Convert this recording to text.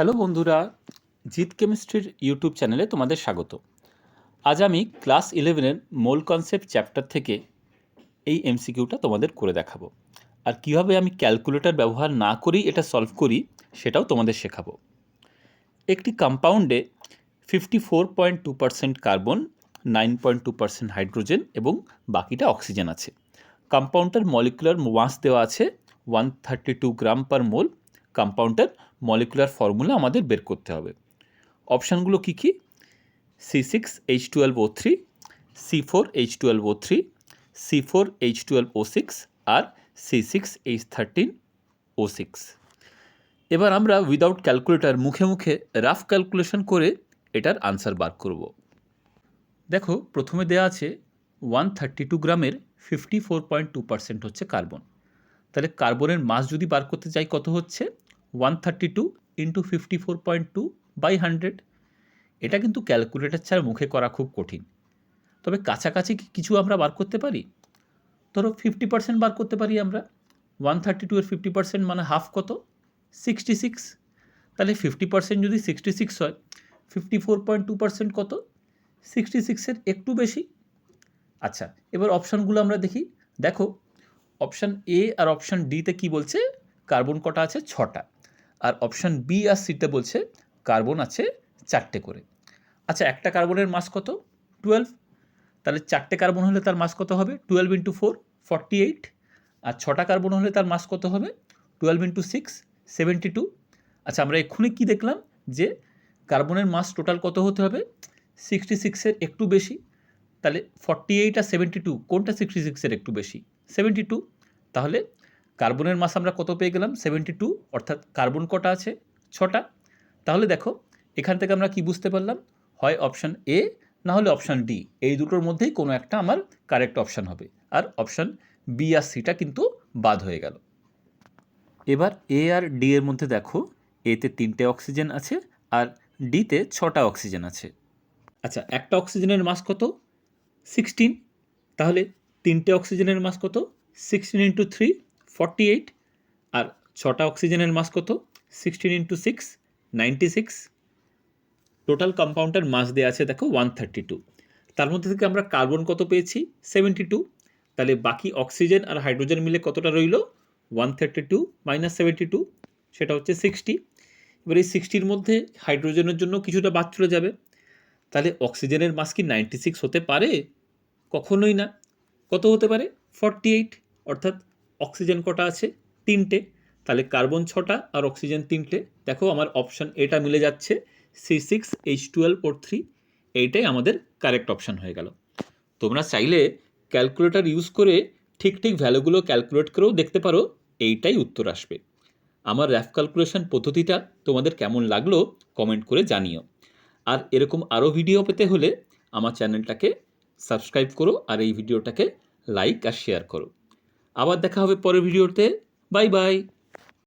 Hello বন্ধুরা, জিত কেমিস্ট্রির ইউটিউব চ্যানেলে তোমাদের স্বাগত। আজ আমি ক্লাস 11-এর মোল কনসেপ্ট চ্যাপ্টার থেকে এই এমসিকিউটা তোমাদের করে দেখাবো, আর কিভাবে আমি ক্যালকুলেটর ব্যবহার না করেই এটা সলভ করি সেটাও তোমাদের শেখাবো। একটি কম্পাউন্ডে 54.2% কার্বন, 9.2% হাইড্রোজেন এবং বাকিটা অক্সিজেন আছে। কম্পাউন্ডটার মলিকুলার মাস দেওয়া আছে 132 গ্রাম পার মোল। কম্পাউন্ডের মলিকুলার ফর্মুলা আমাদের বের করতে হবে। অপশানগুলো কী কী? C6H12O3, C4H12O3, C4H12O6 আর C6H13O6। এবার আমরা উইদাউট ক্যালকুলেটর মুখে মুখে রাফ ক্যালকুলেশন করে এটার আনসার বার করব। দেখো, প্রথমে দেওয়া আছে 132 গ্রামের 54.2% হচ্ছে কার্বন। তাহলে কার্বনের মাস যদি বার করতে চাই কত হচ্ছে? 132 ইন্টু 54.2 বাই 100। এটা কিন্তু ক্যালকুলেটর ছাড়া মুখে করা খুব কঠিন, তবে কাছাকাছি কিছু আমরা বার করতে পারি। ধরো 50% বার করতে পারি আমরা। 132-এর 50% মানে হাফ কত? 66। তাহলে 50% যদি 66 হয়, 54.2% কত? 66-এর একটু বেশি। আচ্ছা, এবার অপশানগুলো আমরা দেখি। দেখো, অপশান এ আর অপশান ডিতে কি বলছে? কার্বন কটা আছে? 6টা। আর অপশান বি আর সিতে বলছে কার্বন আছে 4টে করে। আচ্ছা, একটা কার্বনের মাস কত? 12। তাহলে 4টে কার্বন হলে তার মাস কত হবে? 12 ইন্টু 4, 48। আর 6টা কার্বন হলে তার মাস কত হবে? 12 ইন্টু 6, 72। আচ্ছা, আমরা এক্ষুনি কি দেখলাম যে কার্বনের মাস টোটাল কত হতে হবে? 66-এর একটু বেশি। তাহলে 48 আর 72 কোনটা 66-এর একটু বেশি? 72। তাহলে কার্বনের মাস আমরা কত পেয়ে গেলাম? 72, অর্থাৎ কার্বন কটা আছে? 6টা। তাহলে দেখো, এখান থেকে আমরা কি বুঝতে পারলাম? হয় অপশান এ না হলে অপশান ডি, এই দুটোর মধ্যেই কোনো একটা আমার কারেক্ট অপশান হবে, আর অপশান বি আর সিটা কিন্তু বাদ হয়ে গেল। এবার এ আর ডি এর মধ্যে দেখো, এতে 3টে অক্সিজেন আছে আর ডিতে 6টা অক্সিজেন আছে। আচ্ছা, একটা অক্সিজেনের মাস কত? 16। তাহলে 3টে অক্সিজেনের মাস কত? 16 ইন্টু 3, 48। আর 6টা অক্সিজেনের মাস কত? 16 ইন্টু 6, 96। টোটাল কম্পাউন্ডের মাস দেওয়া আছে দেখো 132। তার মধ্যে থেকে আমরা কার্বন কত পেয়েছি? 72। তাহলে বাকি অক্সিজেন আর হাইড্রোজেন মিলে কতটা রইল? 132 মাইনাস 72, সেটা হচ্ছে 60। এবার এই 60-র মধ্যে হাইড্রোজেনের জন্য কিছুটা বাদ চলে যাবে। তাহলে অক্সিজেনের মাস কি 96 হতে পারে? কখনোই না। কত হতে পারে? 48। অর্থাৎ অক্সিজেন কটা আছে? 3টে। তাহলে কার্বন 6টা আর অক্সিজেন 3টে। দেখো, আমার অপশান এটা মিলে যাচ্ছে, C6H12O3। এইটাই আমাদের কারেক্ট অপশান হয়ে গেল। তোমরা চাইলে ক্যালকুলেটর ইউজ করে ঠিক ঠিক ভ্যালুগুলো ক্যালকুলেট করেও দেখতে পারো, এইটাই উত্তর আসবে। আমার র্যাফ ক্যালকুলেশন পদ্ধতিটা তোমাদের কেমন লাগলো কমেন্ট করে জানিও। আর এরকম আরও ভিডিও পেতে হলে আমার চ্যানেলটাকে সাবস্ক্রাইব করো আর এই ভিডিওটাকে লাইক আর শেয়ার করো। আবার দেখা হবে পরের ভিডিওতে। Bye bye.